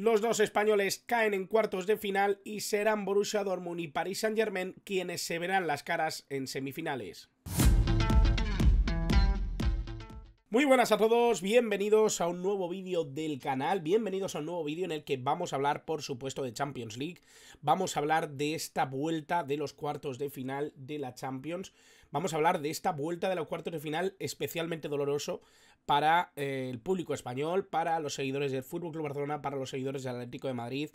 Los dos españoles caen en cuartos de final y serán Borussia Dortmund y Paris Saint-Germain quienes se verán las caras en semifinales. Muy buenas a todos, bienvenidos a un nuevo vídeo del canal, bienvenidos a un nuevo vídeo en el que vamos a hablar, por supuesto, de Champions League, vamos a hablar de esta vuelta de los cuartos de final de la Champions, vamos a hablar de esta vuelta de los cuartos de final especialmente doloroso para el público español, para los seguidores del FC Barcelona, para los seguidores del Atlético de Madrid.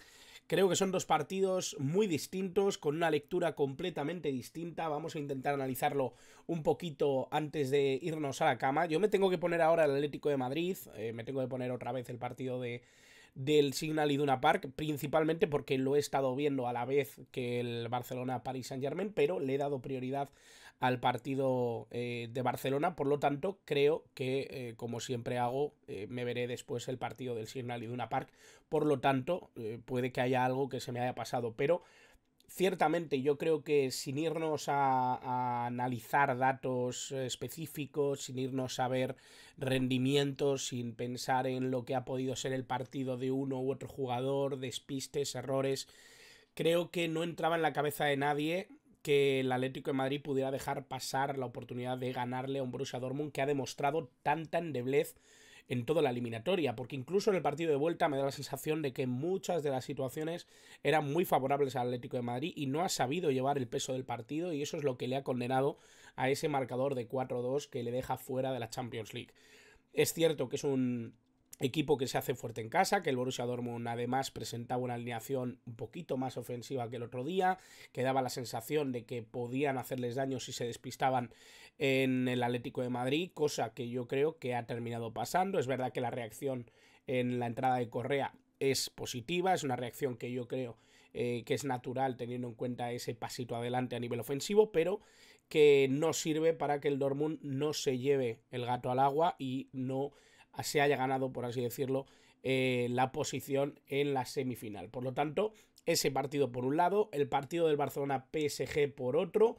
Creo que son dos partidos muy distintos, con una lectura completamente distinta. Vamos a intentar analizarlo un poquito antes de irnos a la cama. Yo me tengo que poner ahora el Atlético de Madrid, me tengo que poner otra vez el partido del Signal Iduna Park, principalmente porque lo he estado viendo a la vez que el Barcelona-Paris Saint-Germain, pero le he dado prioridad al partido de Barcelona, por lo tanto creo que, como siempre hago, me veré después el partido del Signal Iduna Park, por lo tanto puede que haya algo que se me haya pasado, pero ciertamente yo creo que sin irnos a analizar datos específicos, sin irnos a ver rendimientos, sin pensar en lo que ha podido ser el partido de uno u otro jugador, despistes, errores, creo que no entraba en la cabeza de nadie que el Atlético de Madrid pudiera dejar pasar la oportunidad de ganarle a un Borussia Dortmund que ha demostrado tanta endeblez en toda la eliminatoria, porque incluso en el partido de vuelta me da la sensación de que muchas de las situaciones eran muy favorables al Atlético de Madrid y no ha sabido llevar el peso del partido, y eso es lo que le ha condenado a ese marcador de 4-2 que le deja fuera de la Champions League. Es cierto que es un equipo que se hace fuerte en casa, que el Borussia Dortmund además presentaba una alineación un poquito más ofensiva que el otro día, que daba la sensación de que podían hacerles daño si se despistaban en el Atlético de Madrid, cosa que yo creo que ha terminado pasando. Es verdad que la reacción en la entrada de Correa es positiva, es una reacción que yo creo que es natural teniendo en cuenta ese pasito adelante a nivel ofensivo, pero que no sirve para que el Dortmund no se lleve el gato al agua y no se haya ganado, por así decirlo, la posición en la semifinal. Por lo tanto, ese partido por un lado, el partido del Barcelona-PSG por otro.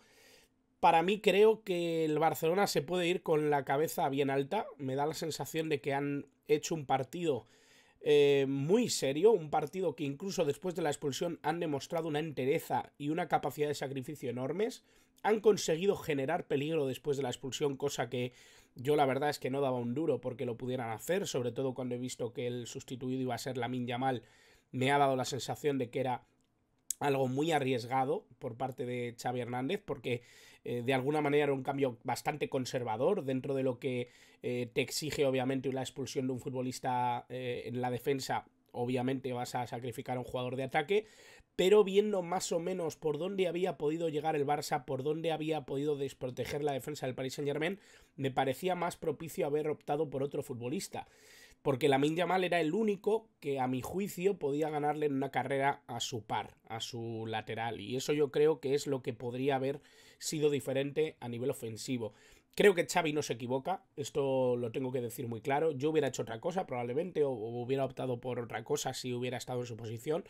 Para mí creo que el Barcelona se puede ir con la cabeza bien alta. Me da la sensación de que han hecho un partido muy serio, un partido que incluso después de la expulsión han demostrado una entereza y una capacidad de sacrificio enormes. Han conseguido generar peligro después de la expulsión, cosa que yo la verdad es que no daba un duro porque lo pudieran hacer, sobre todo cuando he visto que el sustituido iba a ser Lamine Yamal. Me ha dado la sensación de que era algo muy arriesgado por parte de Xavi Hernández, porque de alguna manera era un cambio bastante conservador dentro de lo que te exige obviamente la expulsión de un futbolista en la defensa. Obviamente vas a sacrificar a un jugador de ataque, pero viendo más o menos por dónde había podido llegar el Barça, por dónde había podido desproteger la defensa del Paris Saint-Germain, me parecía más propicio haber optado por otro futbolista, porque Lamine Yamal era el único que a mi juicio podía ganarle en una carrera a su par, a su lateral, y eso yo creo que es lo que podría haber sido diferente a nivel ofensivo. Creo que Xavi no se equivoca, esto lo tengo que decir muy claro. Yo hubiera hecho otra cosa probablemente, o hubiera optado por otra cosa si hubiera estado en su posición,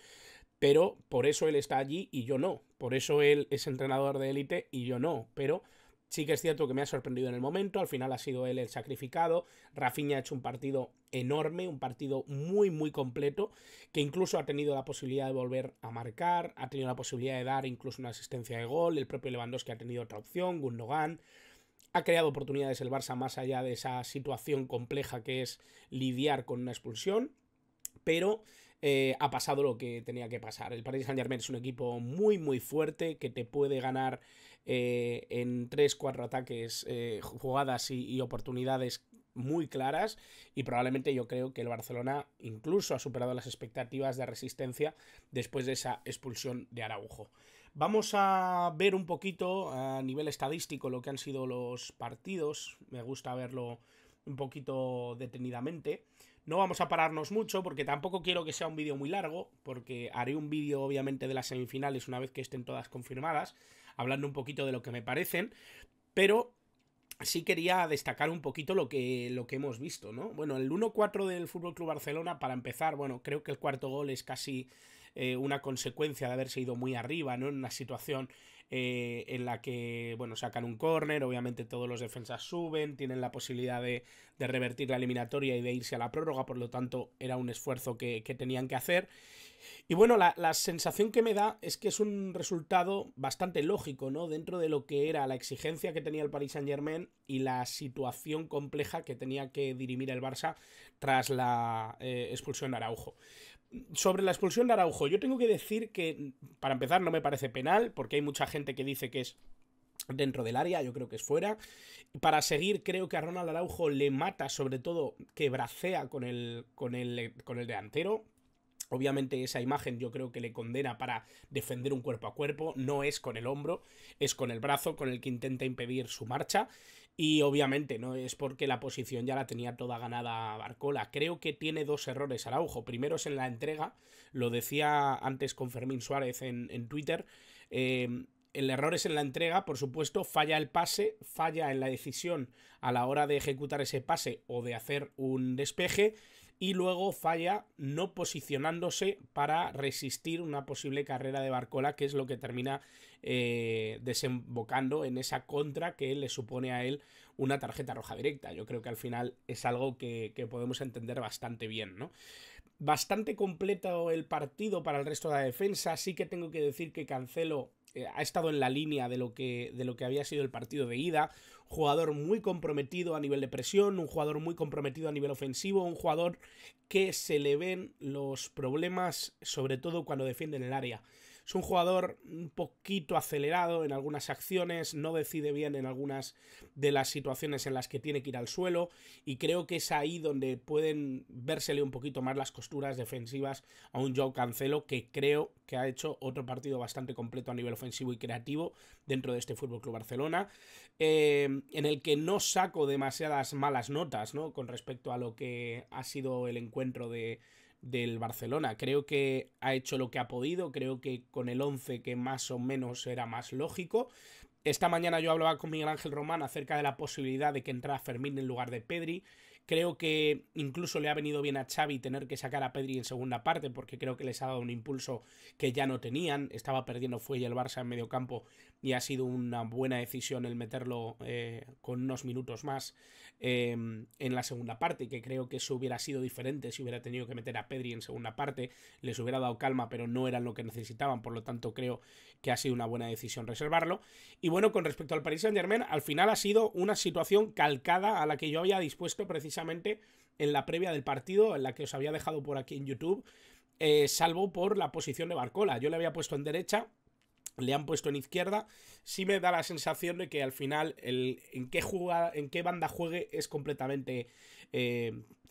pero por eso él está allí y yo no. Por eso él es entrenador de élite y yo no, pero sí que es cierto que me ha sorprendido en el momento. Al final ha sido él el sacrificado. Rafinha ha hecho un partido enorme, un partido muy muy completo, que incluso ha tenido la posibilidad de volver a marcar, ha tenido la posibilidad de dar incluso una asistencia de gol. El propio Lewandowski ha tenido otra opción, Gundogan. Ha creado oportunidades el Barça más allá de esa situación compleja que es lidiar con una expulsión, pero ha pasado lo que tenía que pasar. El Paris Saint-Germain es un equipo muy muy fuerte que te puede ganar en 3-4 ataques, jugadas y oportunidades muy claras, y probablemente yo creo que el Barcelona incluso ha superado las expectativas de resistencia después de esa expulsión de Araujo. Vamos a ver un poquito a nivel estadístico lo que han sido los partidos. Me gusta verlo un poquito detenidamente. No vamos a pararnos mucho porque tampoco quiero que sea un vídeo muy largo, porque haré un vídeo obviamente de las semifinales una vez que estén todas confirmadas, hablando un poquito de lo que me parecen, pero sí quería destacar un poquito lo que hemos visto, ¿no? Bueno, el 1-4 del FC Barcelona, para empezar, bueno, creo que el cuarto gol es casi una consecuencia de haberse ido muy arriba, ¿no? En una situación en la que, bueno, sacan un córner, obviamente todos los defensas suben, tienen la posibilidad de revertir la eliminatoria y de irse a la prórroga, por lo tanto era un esfuerzo que tenían que hacer. Y bueno, la sensación que me da es que es un resultado bastante lógico, ¿no? Dentro de lo que era la exigencia que tenía el Paris Saint-Germain y la situación compleja que tenía que dirimir el Barça tras la expulsión de Araujo. Sobre la expulsión de Araujo, yo tengo que decir que, para empezar, no me parece penal, porque hay mucha gente que dice que es dentro del área, yo creo que es fuera. Para seguir, creo que a Ronald Araujo le mata, sobre todo, que bracea con el delantero. Obviamente esa imagen yo creo que le condena para defender un cuerpo a cuerpo, no es con el hombro, es con el brazo con el que intenta impedir su marcha. Y obviamente no es porque la posición ya la tenía toda ganada Barcola. Creo que tiene dos errores Araujo. Primero es en la entrega, lo decía antes con Fermín Suárez en Twitter. El error es en la entrega, por supuesto, falla el pase, falla en la decisión a la hora de ejecutar ese pase o de hacer un despeje, y luego falla no posicionándose para resistir una posible carrera de Barcola, que es lo que termina desembocando en esa contra que le supone a él una tarjeta roja directa. Yo creo que al final es algo que podemos entender bastante bien, ¿no? Bastante completo el partido para el resto de la defensa. Sí que tengo que decir que Cancelo ha estado en la línea de lo que había sido el partido de ida. Jugador muy comprometido a nivel de presión, un jugador muy comprometido a nivel ofensivo, un jugador que se le ven los problemas, sobre todo cuando defiende en el área. Es un jugador un poquito acelerado en algunas acciones, no decide bien en algunas de las situaciones en las que tiene que ir al suelo, y creo que es ahí donde pueden vérsele un poquito más las costuras defensivas a un Joao Cancelo, que creo que ha hecho otro partido bastante completo a nivel ofensivo y creativo dentro de este FC Barcelona, en el que no saco demasiadas malas notas, ¿no?, con respecto a lo que ha sido el encuentro del Barcelona. Creo que ha hecho lo que ha podido, creo que con el 11 que más o menos era más lógico. Esta mañana yo hablaba con Miguel Ángel Román acerca de la posibilidad de que entrara Fermín en lugar de Pedri. Creo que incluso le ha venido bien a Xavi tener que sacar a Pedri en segunda parte, porque creo que les ha dado un impulso que ya no tenían. Estaba perdiendo Fuelle el Barça en medio campo y ha sido una buena decisión el meterlo con unos minutos más en la segunda parte, que creo que eso hubiera sido diferente si hubiera tenido que meter a Pedri en segunda parte. Les hubiera dado calma, pero no eran lo que necesitaban, por lo tanto creo que ha sido una buena decisión reservarlo. Y bueno, con respecto al Paris Saint-Germain, al final ha sido una situación calcada a la que yo había dispuesto precisamente en la previa del partido, en la que os había dejado por aquí en YouTube, salvo por la posición de Barcola. Yo le había puesto en derecha, le han puesto en izquierda. Sí me da la sensación de que al final en qué banda juegue es completamente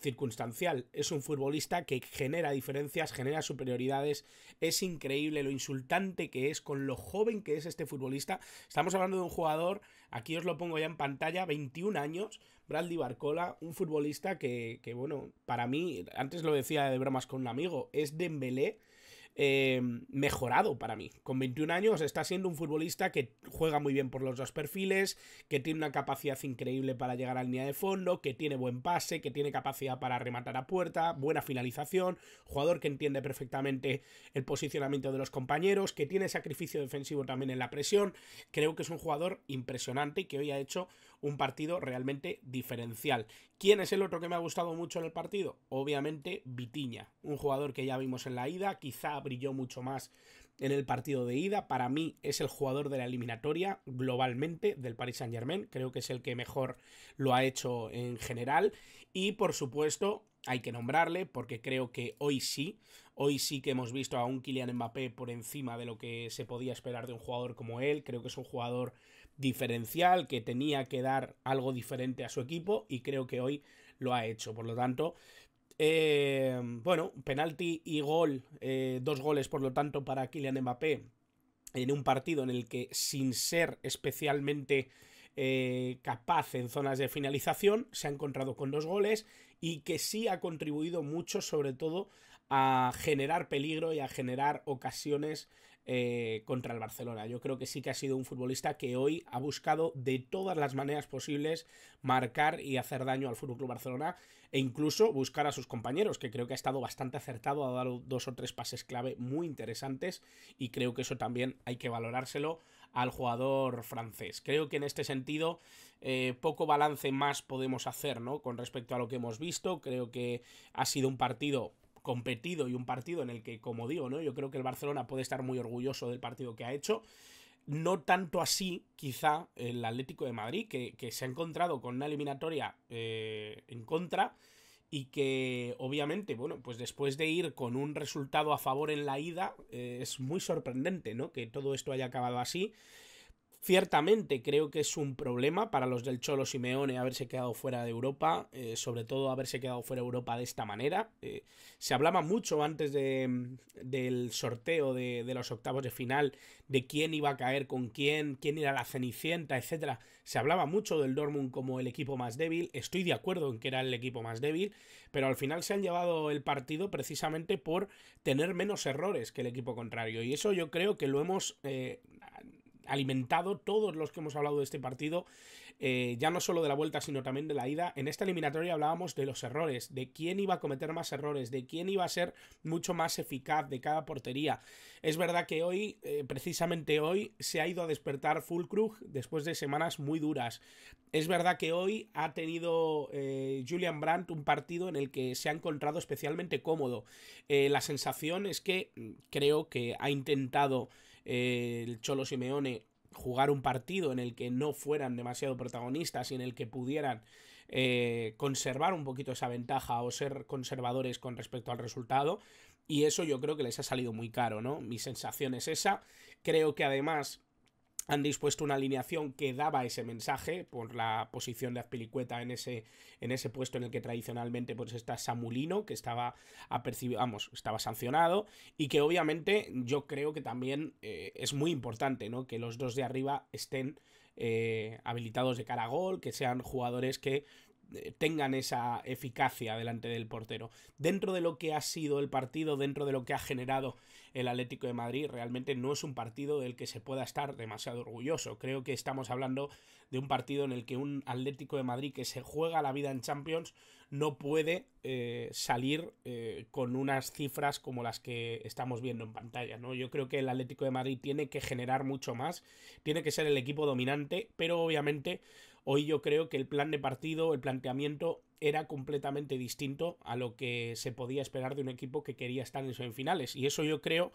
circunstancial. Es un futbolista que genera diferencias, genera superioridades. Es increíble lo insultante que es con lo joven que es este futbolista. Estamos hablando de un jugador, aquí os lo pongo ya en pantalla, 21 años, Bradley Barcola, un futbolista que bueno, para mí, antes lo decía de bromas con un amigo, es Dembélé mejorado para mí. Con 21 años está siendo un futbolista que juega muy bien por los dos perfiles, que tiene una capacidad increíble para llegar a la línea de fondo, que tiene buen pase, que tiene capacidad para rematar a puerta, buena finalización, jugador que entiende perfectamente el posicionamiento de los compañeros, que tiene sacrificio defensivo también en la presión. Creo que es un jugador impresionante y que hoy ha hecho un partido realmente diferencial. ¿Quién es el otro que me ha gustado mucho en el partido? Obviamente Vitinha, un jugador que ya vimos en la ida, quizá brilló mucho más en el partido de ida. Para mí es el jugador de la eliminatoria globalmente del Paris Saint-Germain, creo que es el que mejor lo ha hecho en general. Y por supuesto hay que nombrarle porque creo que hoy sí que hemos visto a un Kylian Mbappé por encima de lo que se podía esperar de un jugador como él. Creo que es un jugador diferencial, que tenía que dar algo diferente a su equipo y creo que hoy lo ha hecho. Por lo tanto, bueno, penalti y gol, 2 goles por lo tanto para Kylian Mbappé en un partido en el que, sin ser especialmente capaz en zonas de finalización, se ha encontrado con 2 goles y que sí ha contribuido mucho, sobre todo a generar peligro y a generar ocasiones contra el Barcelona. Yo creo que sí que ha sido un futbolista que hoy ha buscado de todas las maneras posibles marcar y hacer daño al FC Barcelona, e incluso buscar a sus compañeros, que creo que ha estado bastante acertado, ha dado 2 o 3 pases clave muy interesantes, y creo que eso también hay que valorárselo al jugador francés. Creo que en este sentido poco balance más podemos hacer, ¿no? Con respecto a lo que hemos visto. Creo que ha sido un partido competido y un partido en el que, como digo, ¿no? Yo creo que el Barcelona puede estar muy orgulloso del partido que ha hecho. No tanto así, quizá, el Atlético de Madrid, que se ha encontrado con una eliminatoria en contra y que, obviamente, bueno, pues después de ir con un resultado a favor en la ida, es muy sorprendente, ¿no? Que todo esto haya acabado así. Ciertamente creo que es un problema para los del Cholo Simeone haberse quedado fuera de Europa, sobre todo haberse quedado fuera de Europa de esta manera. Se hablaba mucho antes del sorteo de los octavos de final, de quién iba a caer con quién era la Cenicienta, etcétera. Se hablaba mucho del Dortmund como el equipo más débil. Estoy de acuerdo en que era el equipo más débil, pero al final se han llevado el partido precisamente por tener menos errores que el equipo contrario. Y eso yo creo que lo hemos alimentado todos los que hemos hablado de este partido, ya no solo de la vuelta sino también de la ida. En esta eliminatoria hablábamos de los errores, de quién iba a cometer más errores, de quién iba a ser mucho más eficaz de cada portería. Es verdad que hoy, precisamente hoy, se ha ido a despertar Füllkrug después de semanas muy duras. Es verdad que hoy ha tenido Julian Brandt un partido en el que se ha encontrado especialmente cómodo. La sensación es que creo que ha intentado el Cholo Simeone jugar un partido en el que no fueran demasiado protagonistas y en el que pudieran conservar un poquito esa ventaja o ser conservadores con respecto al resultado, y eso yo creo que les ha salido muy caro, ¿no? Mi sensación es esa. Creo que además han dispuesto una alineación que daba ese mensaje por la posición de Azpilicueta en ese puesto en el que tradicionalmente pues está Samulino, que estaba estaba sancionado, y que obviamente yo creo que también es muy importante, ¿no? Que los dos de arriba estén habilitados de cara a gol, que sean jugadores que tengan esa eficacia delante del portero. Dentro de lo que ha sido el partido, dentro de lo que ha generado el Atlético de Madrid, realmente no es un partido del que se pueda estar demasiado orgulloso. Creo que estamos hablando de un partido en el que un Atlético de Madrid que se juega la vida en Champions no puede salir con unas cifras como las que estamos viendo en pantalla, ¿no? Yo creo que el Atlético de Madrid tiene que generar mucho más, tiene que ser el equipo dominante, pero obviamente hoy yo creo que el plan de partido, el planteamiento era completamente distinto a lo que se podía esperar de un equipo que quería estar en semifinales. Y eso yo creo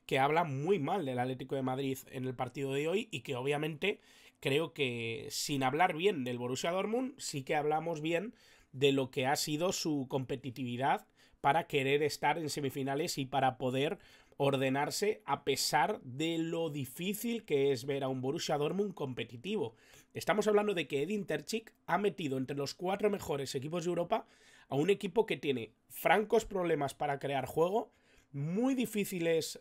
que habla muy mal del Atlético de Madrid en el partido de hoy, y que obviamente creo que, sin hablar bien del Borussia Dortmund, sí que hablamos bien de lo que ha sido su competitividad para querer estar en semifinales y para poder ordenarse a pesar de lo difícil que es ver a un Borussia Dortmund competitivo. Estamos hablando de que Edin Terzic ha metido entre los 4 mejores equipos de Europa a un equipo que tiene francos problemas para crear juego, muy difíciles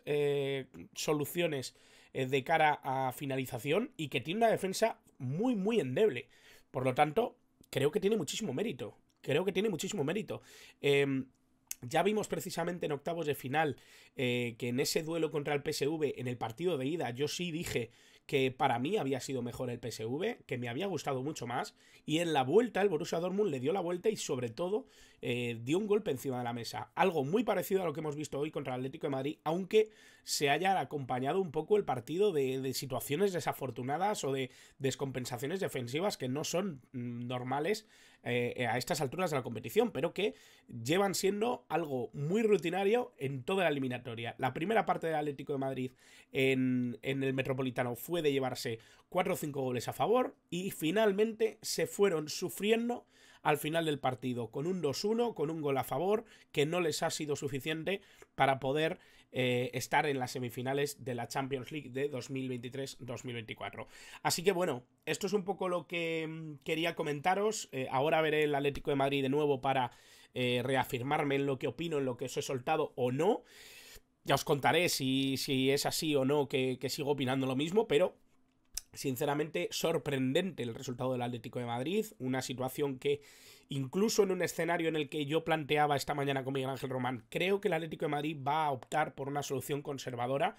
soluciones de cara a finalización, y que tiene una defensa muy muy endeble. Por lo tanto, creo que tiene muchísimo mérito. Ya vimos precisamente en octavos de final que en ese duelo contra el PSV, en el partido de ida, yo sí dije que para mí había sido mejor el PSV, que me había gustado mucho más, y en la vuelta el Borussia Dortmund le dio la vuelta y sobre todo dio un golpe encima de la mesa. Algo muy parecido a lo que hemos visto hoy contra el Atlético de Madrid, aunque se haya acompañado un poco el partido de situaciones desafortunadas o de descompensaciones defensivas que no son normales a estas alturas de la competición, pero que llevan siendo algo muy rutinario en toda la eliminatoria. La primera parte del Atlético de Madrid en el Metropolitano fue de llevarse 4 o 5 goles a favor, y finalmente se fueron sufriendo al final del partido con un 2-1, con un gol a favor que no les ha sido suficiente para poder estar en las semifinales de la Champions League de 2023-2024. Así que bueno, esto es un poco lo que quería comentaros. Ahora veré el Atlético de Madrid de nuevo para reafirmarme en lo que opino, en lo que os he soltado o no. Ya os contaré si es así o no, que sigo opinando lo mismo, pero sinceramente sorprendente el resultado del Atlético de Madrid. Una situación que, incluso en un escenario en el que yo planteaba esta mañana con Miguel Ángel Román, creo que el Atlético de Madrid va a optar por una solución conservadora.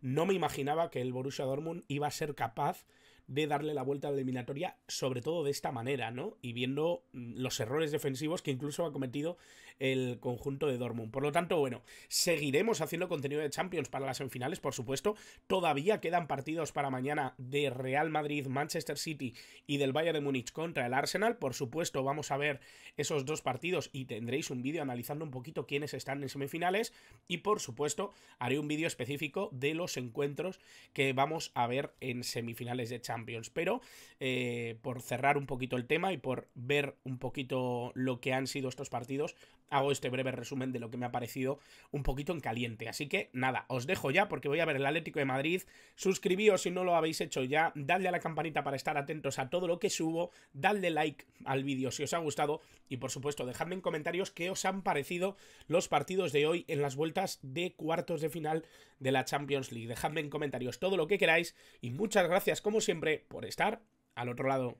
No me imaginaba que el Borussia Dortmund iba a ser capaz de darle la vuelta a la eliminatoria, sobre todo de esta manera, ¿no? Y viendo los errores defensivos que incluso ha cometido el conjunto de Dortmund. Por lo tanto, bueno, seguiremos haciendo contenido de Champions para las semifinales, por supuesto. Todavía quedan partidos para mañana de Real Madrid, Manchester City y del Bayern de Múnich contra el Arsenal. Por supuesto, vamos a ver esos dos partidos y tendréis un vídeo analizando un poquito quiénes están en semifinales. Y por supuesto, haré un vídeo específico de los encuentros que vamos a ver en semifinales de Champions. Pero por cerrar un poquito el tema y por ver un poquito lo que han sido estos partidos, hago este breve resumen de lo que me ha parecido un poquito en caliente. Así que nada, os dejo ya porque voy a ver el Atlético de Madrid. Suscribíos si no lo habéis hecho ya, dadle a la campanita para estar atentos a todo lo que subo, dadle like al vídeo si os ha gustado y por supuesto dejadme en comentarios qué os han parecido los partidos de hoy en las vueltas de cuartos de final de la Champions League. Dejadme en comentarios todo lo que queráis y muchas gracias como siempre por estar al otro lado.